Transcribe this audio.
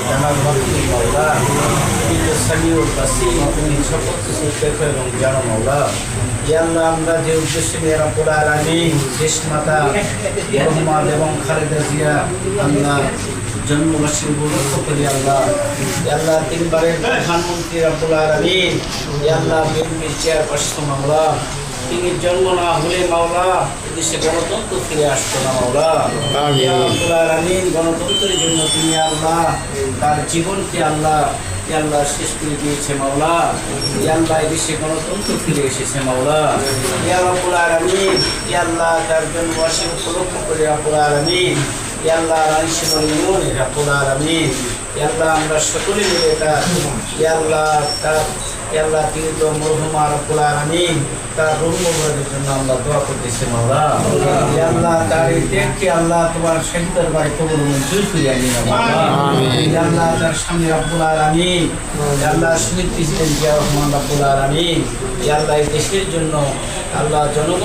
জানার মধ্যে মাওলা কিন্তু সামিউল বাসীর তুমি সকল কিছু দেখো এবং জানো মাওলা। ইয়া আল্লাহ, আমরা যে উদ্দেশ্যে নিয়ে রব্বুল আলামিন দেশ মাতা মোহাম্মদ এবং খালেদা জিয়া আল্লাহ জন্মবার্ষিকী উপলক্ষ করি আল্লাহ। ইয়া আল্লাহ, তিনবারের প্রধানমন্ত্রী রব্বুল আলামিন, ইয়া আল্লাহ বিএনপির চেয়ারপারসন মাওলা, তিনি জন্ম না হলে মাওলা এদেশে গণতন্ত্র ফিরে আসতো না মাওলা। ইয়া রব্বুল আলামিন, গণতন্ত্রের জন্য তিনি আল্লাহ তার জীবনকে আল্লাহ আল্লাহ শেষ করে দিয়েছে মাওলা। ইয়া আল্লাহ, এদেশে গণতন্ত্র ফিরে এসেছে মাওলা। ইয়া রব্বুল আলামিন, ইয়া আল্লাহ তার জন্মবার্ষিকী উপলক্ষ করে রব্বুল আলামিন, ইয়া আল্লাহ রাইসুল ইউন রব্বুল আলামিন, ইয়া আল্লাহ আমরা সকলে মিলে এটা ইয়া আল্লাহ তার ইয়া আল্লাহ তিনি তো মরহুমা রব্বুল আলামিন তার রূহ মুবারকের জন্য আমরা দোয়া করতেছি মাওলা। ইয়া আল্লাহ তার এই ত্যাগকে আল্লাহ তোমার শাহিদের বাড়ি কবুল মঞ্জুর করিয়া নিন মাওলা। ইয়া আল্লাহ তার সামনে রব্বুল আলামিন, ইয়া আল্লাহ শহীদ প্রেসিডেন্ট জিয়া রহমান রব্বুল আলামিন, ইয়া আল্লাহ এই দেশের জন্য আল্লাহ জনগণ